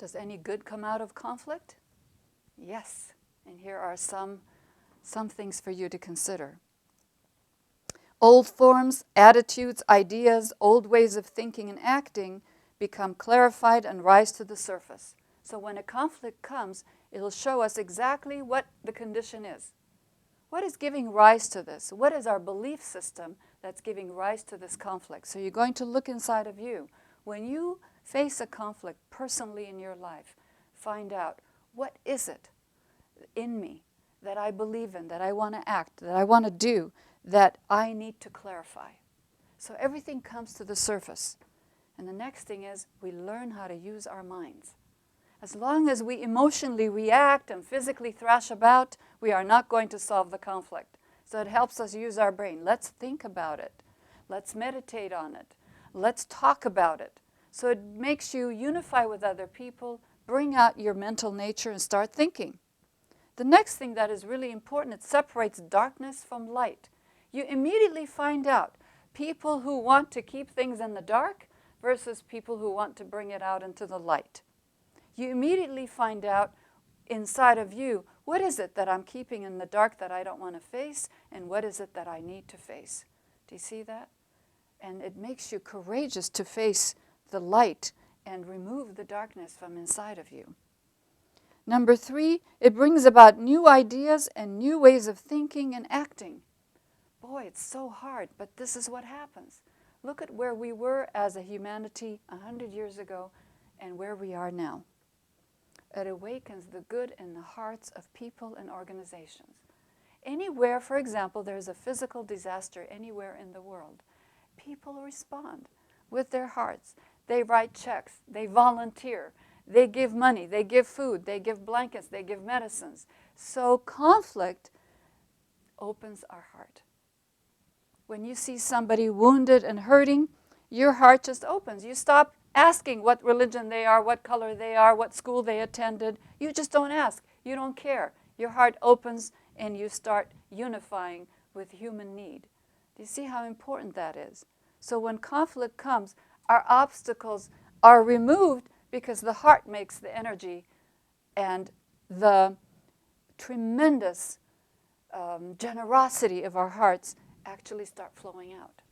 Does any good come out of conflict? Yes. And here are some things for you to consider. Old forms, attitudes, ideas, old ways of thinking and acting become clarified and rise to the surface. So when a conflict comes, it'll show us exactly what the condition is. What is giving rise to this? What is our belief system that's giving rise to this conflict? So you're going to look inside of you. When you face a conflict personally in your life, find out, what is it in me that I believe in, that I want to act, that I want to do, that I need to clarify? So everything comes to the surface. And the next thing is we learn how to use our minds. As long as we emotionally react and physically thrash about, we are not going to solve the conflict. So it helps us use our brain. Let's think about it. Let's meditate on it. Let's talk about it. So it makes you unify with other people, bring out your mental nature and start thinking. The next thing that is really important, it separates darkness from light. You immediately find out people who want to keep things in the dark versus people who want to bring it out into the light. You immediately find out inside of you, what is it that I'm keeping in the dark that I don't want to face, and what is it that I need to face? Do you see that? And it makes you courageous to face the light and remove the darkness from inside of you. Number 3, it brings about new ideas and new ways of thinking and acting. Boy, it's so hard, but this is what happens. Look at where we were as a humanity 100 years ago and where we are now. It awakens the good in the hearts of people and organizations. Anywhere, for example, there's a physical disaster anywhere in the world, people respond with their hearts. They write checks, they volunteer, they give money, they give food, they give blankets, they give medicines. So conflict opens our heart. When you see somebody wounded and hurting, your heart just opens. You stop asking what religion they are, what color they are, what school they attended. You just don't ask. You don't care. Your heart opens and you start unifying with human need. Do you see how important that is? So when conflict comes, our obstacles are removed because the heart makes the energy and the tremendous generosity of our hearts actually start flowing out.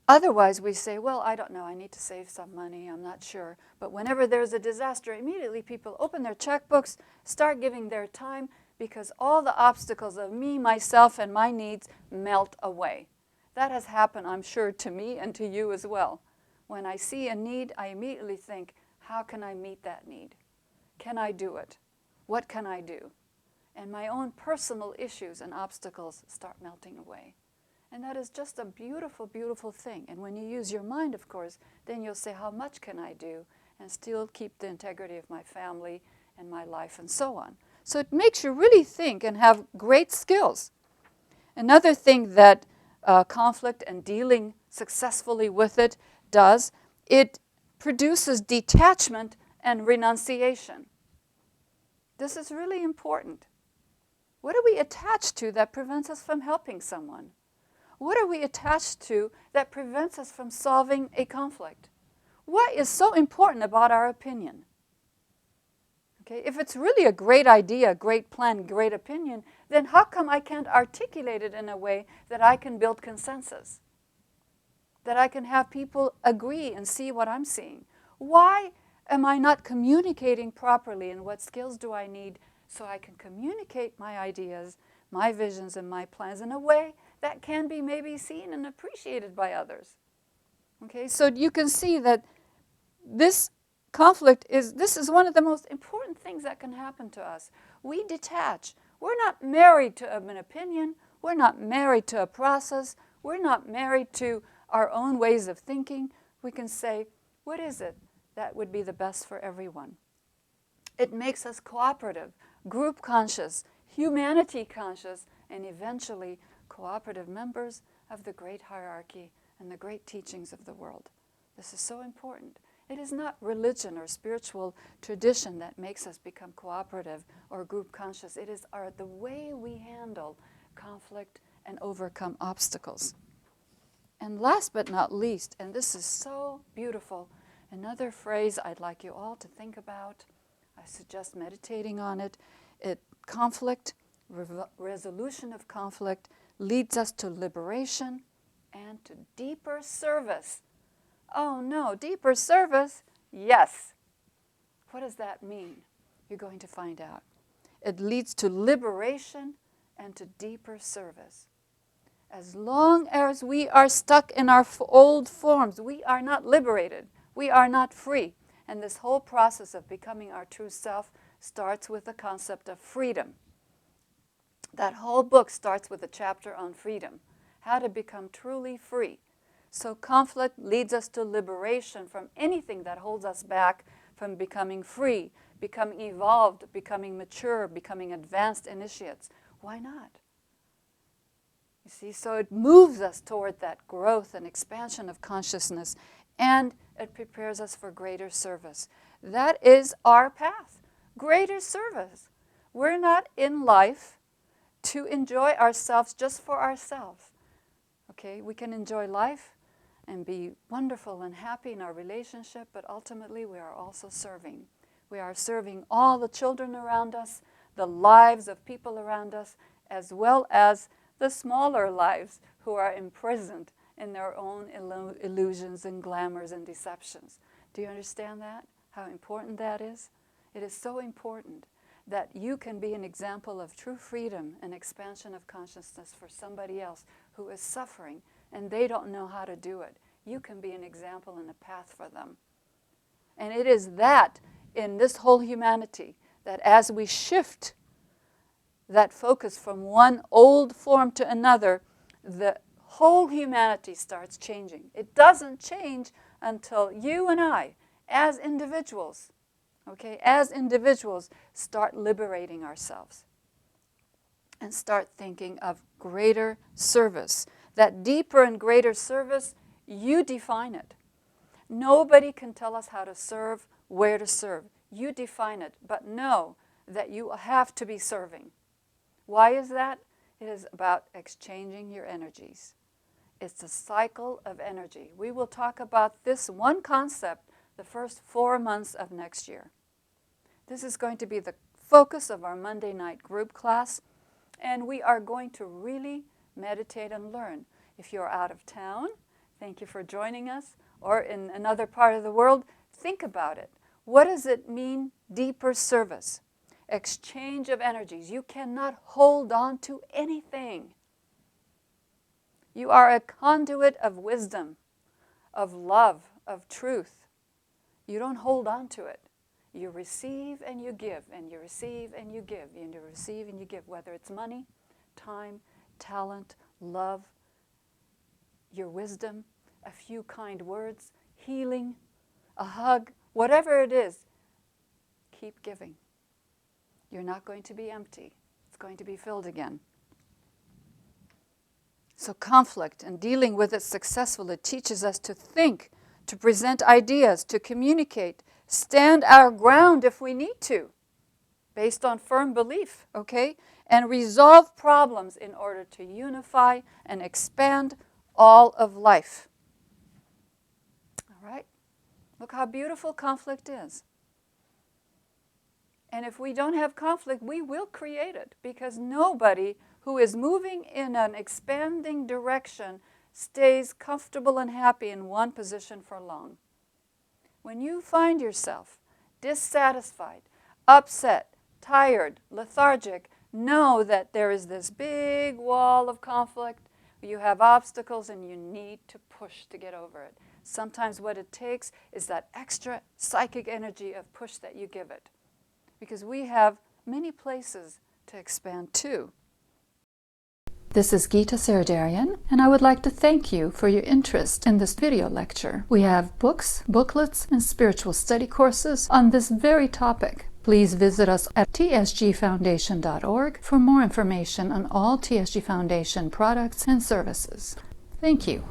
Otherwise, we say, well, I don't know, I need to save some money, I'm not sure. But whenever there's a disaster, immediately people open their checkbooks, start giving their time, because all the obstacles of me, myself, and my needs melt away. That has happened, I'm sure, to me and to you as well. When I see a need, I immediately think, how can I meet that need? Can I do it? What can I do? And my own personal issues and obstacles start melting away. And that is just a beautiful, beautiful thing. And when you use your mind, of course, then you'll say, how much can I do and still keep the integrity of my family and my life and so on. So it makes you really think and have great skills. Another thing that conflict and dealing successfully with it does, it produces detachment and renunciation. This is really important. What are we attached to that prevents us from helping someone? What are we attached to that prevents us from solving a conflict? What is so important about our opinion? Okay, if it's really a great idea, a great plan, great opinion, then how come I can't articulate it in a way that I can build consensus? That I can have people agree and see what I'm seeing? Why am I not communicating properly, and what skills do I need so I can communicate my ideas, my visions, and my plans in a way that can be maybe seen and appreciated by others? Okay, so you can see that this conflict this is one of the most important things that can happen to us. We detach. We're not married to an opinion. We're not married to a process. We're not married to our own ways of thinking. We can say, what is it that would be the best for everyone? It makes us cooperative, group conscious, humanity conscious, and eventually cooperative members of the great hierarchy and the great teachings of the world. This is so important. It is not religion or spiritual tradition that makes us become cooperative or group conscious. It is the way we handle conflict and overcome obstacles. And last but not least, and this is so beautiful, Another phrase I'd like you all to think about, I suggest meditating on it. Conflict, resolution of conflict leads us to liberation and to deeper service. Oh no, deeper service? Yes. What does that mean? You're going to find out. It leads to liberation and to deeper service. As long as we are stuck in our old forms, we are not liberated. We are not free. And this whole process of becoming our true self starts with the concept of freedom. That whole book starts with a chapter on freedom, how to become truly free. So conflict leads us to liberation from anything that holds us back from becoming free, becoming evolved, becoming mature, becoming advanced initiates. Why not? You see, so it moves us toward that growth and expansion of consciousness, and it prepares us for greater service. That is our path, greater service. We're not in life to enjoy ourselves just for ourselves. Okay, we can enjoy life and be wonderful and happy in our relationship, but ultimately we are also serving. We are serving all the children around us, the lives of people around us, as well as the smaller lives who are imprisoned in their own illusions and glamours and deceptions. Do you understand that? How important that is? It is so important that you can be an example of true freedom and expansion of consciousness for somebody else who is suffering and they don't know how to do it. You can be an example and a path for them. And it is that in this whole humanity that as we shift that focus from one old form to another, the whole humanity starts changing. It doesn't change until you and I, as individuals, start liberating ourselves and start thinking of greater service. That deeper and greater service, you define it. Nobody can tell us how to serve, where to serve. You define it, but know that you have to be serving. Why is that? It is about exchanging your energies. It's a cycle of energy. We will talk about this one concept the first 4 months of next year. This is going to be the focus of our Monday night group class, and we are going to really meditate and learn. If you're out of town, thank you for joining us, or in another part of the world, think about it. What does it mean, deeper service? Exchange of energies. You cannot hold on to anything. You are a conduit of wisdom, of love, of truth. You don't hold on to it. You receive and you give, and you receive and you give, and you receive and you give, whether it's money, time, talent, love, your wisdom, a few kind words, healing, a hug, whatever it is, keep giving. You're not going to be empty. It's going to be filled again. So conflict and dealing with it successfully, it teaches us to think, to present ideas, to communicate, stand our ground if we need to, based on firm belief, okay? And resolve problems in order to unify and expand all of life. All right? Look how beautiful conflict is. And if we don't have conflict, we will create it, because nobody who is moving in an expanding direction stays comfortable and happy in one position for long. When you find yourself dissatisfied, upset, tired, lethargic, know that there is this big wall of conflict. You have obstacles and you need to push to get over it. Sometimes what it takes is that extra psychic energy of push that you give it, because we have many places to expand to. This is Gita Saradarian, and I would like to thank you for your interest in this video lecture. We have books, booklets, and spiritual study courses on this very topic. Please visit us at tsgfoundation.org for more information on all TSG Foundation products and services. Thank you.